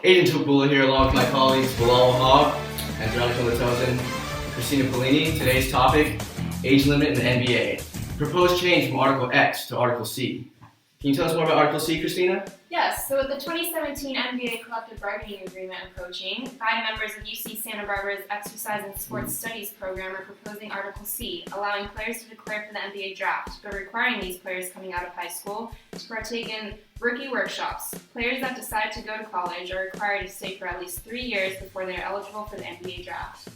Aiden Tupula here along with my colleagues Bilal Hogg, Andronica Latosin, Christina Polini. Today's topic, age limit in the NBA. Proposed change from Article X to Article C. Can you tell us more about Article C, Christina? Yes, so with the 2017 NBA Collective Bargaining Agreement approaching, 5 members of UC Santa Barbara's Exercise and Sports Studies program are proposing Article C, allowing players to declare for the NBA draft, but requiring these players coming out of high school to partake in rookie workshops. Players that decide to go to college are required to stay for at least 3 years before they are eligible for the NBA draft.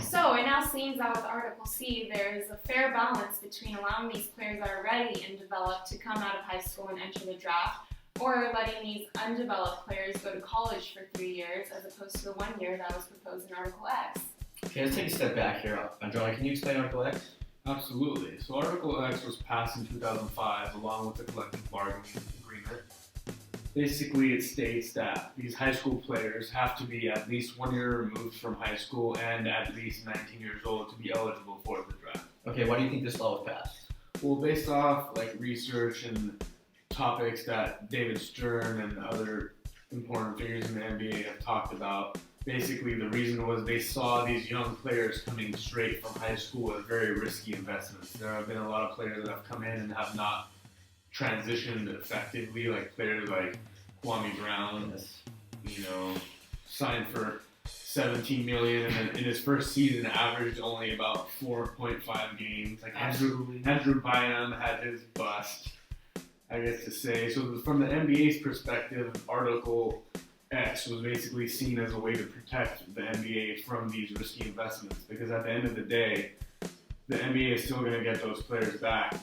So it now seems that with Article C, there is a fair balance between allowing these players that are ready and developed to come out of high school and enter the draft, or letting these undeveloped players go to college for 3 years as opposed to the 1 year that was proposed in Article X. Okay, let's take a step back here. Androna, can you explain Article X? Absolutely. So Article X was passed in 2005 along with the collective bargaining agreement. Basically, it states that these high school players have to be at least 1 year removed from high school and at least 19 years old to be eligible for the draft. Okay, why do you think this law was passed? Well, based off research and topics that David Stern and other important figures in the NBA have talked about, basically the reason was they saw these young players coming straight from high school as very risky investments. There have been a lot of players that have come in and have not transitioned effectively, like players like Kwame Brown, signed for $17 million, and then in his first season averaged only about 4.5 games. Like Andrew Bynum had his bust, I guess to say. So from the NBA's perspective, Article X was basically seen as a way to protect the NBA from these risky investments, because at the end of the day, the NBA is still going to get those players back.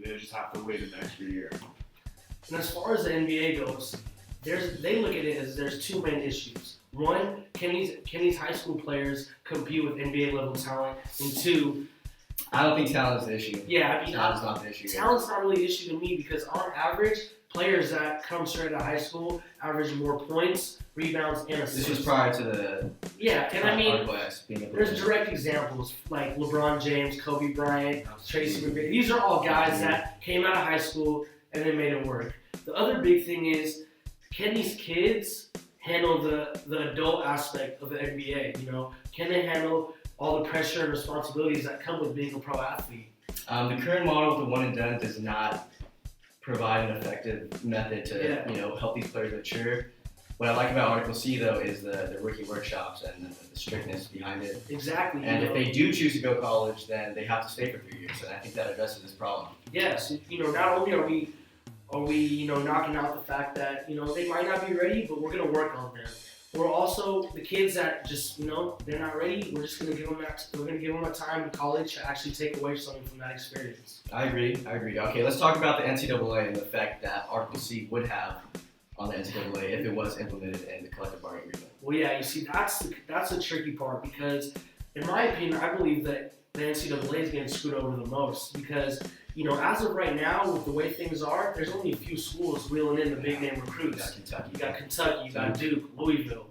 They just have to wait an extra year. And as far as the NBA goes, they look at it as there's two main issues. One, can these high school players compete with NBA level talent? And two, I don't think talent is the issue. Yeah, I mean, talent's not the issue. Talent's not really an issue to me, because on average, players that come straight out of high school average more points, rebounds, and assists. This was prior to the Article X being there's direct examples like LeBron James, Kobe Bryant, Tracy McGrady. These are all guys that came out of high school and they made it work. The other big thing is, can these kids handle the adult aspect of the NBA? Can they handle all the pressure and responsibilities that come with being a pro athlete? The current model with the one and done does not provide an effective method to help these players mature. What I like about Article C though is the rookie workshops and the strictness behind it. Exactly. And if they do choose to go to college, then they have to stay for 3 years, and I think that addresses this problem. Yes, not only are we knocking out the fact that they might not be ready, but we're gonna work on them. We're also the kids that just they're not ready. We're just gonna give them a time in college to actually take away something from that experience. I agree. Okay, let's talk about the NCAA and the effect that Article C would have on the NCAA if it was implemented in the collective bargaining agreement. Well, yeah, you see, that's the tricky part, because in my opinion, I believe that the NCAA is getting screwed over the most, because as of right now, with the way things are, there's only a few schools wheeling in the big name recruits. You got Kentucky, you got Duke, Louisville.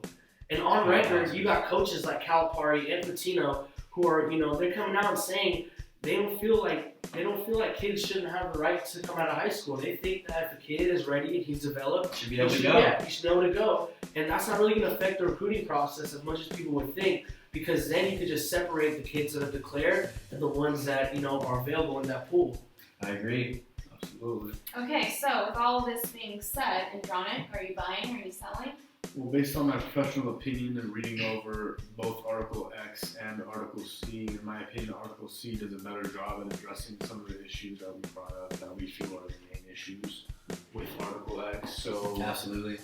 And on record, you got coaches like Calipari and Pitino who are, they're coming out and saying they don't feel like kids shouldn't have the right to come out of high school. They think that if a kid is ready and he's developed, he should be able to go. Yeah, he should be able to go. And that's not really going to affect the recruiting process as much as people would think, because then you could just separate the kids that have declared and the ones that are available in that pool. I agree. Absolutely. Okay, so with all of this being said, Andronic, are you buying? Are you selling? Well, based on my professional opinion and reading over both Article X and Article C, in my opinion, Article C does a better job at addressing some of the issues that we brought up that we feel are the main issues with Article X. So absolutely.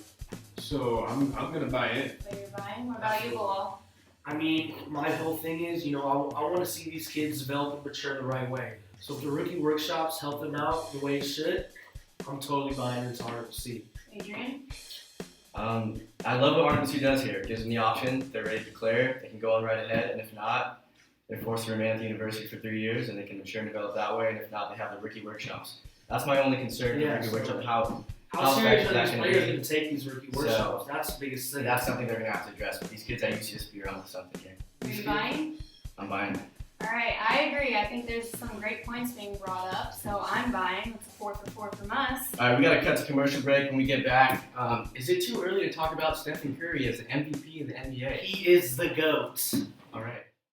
So I'm gonna buy it. So you're buying? What about you, Bilal? I mean, my whole thing is, I want to see these kids develop and mature the right way. So if the rookie workshops help them out the way it should, I'm totally buying into Article C. Adrian? I love what Article C does here. It gives them the option. They're ready to declare. They can go on right ahead, and if not, they're forced to remain at the university for 3 years, and they can mature and develop that way. And if not, they have the rookie workshops. That's my only concern with rookie workshops. How serious are these players going to take these rookie workshops? That's the biggest thing. That's something they're going to have to address. But these kids at UCSB are onto something here. Are you buying? I'm buying. All right, I agree. I think there's some great points being brought up, so I'm buying. It's a 4 for 4 from us. All right, we got to cut to commercial break. When we get back, is it too early to talk about Stephen Curry as the MVP of the NBA? He is the GOAT. All right.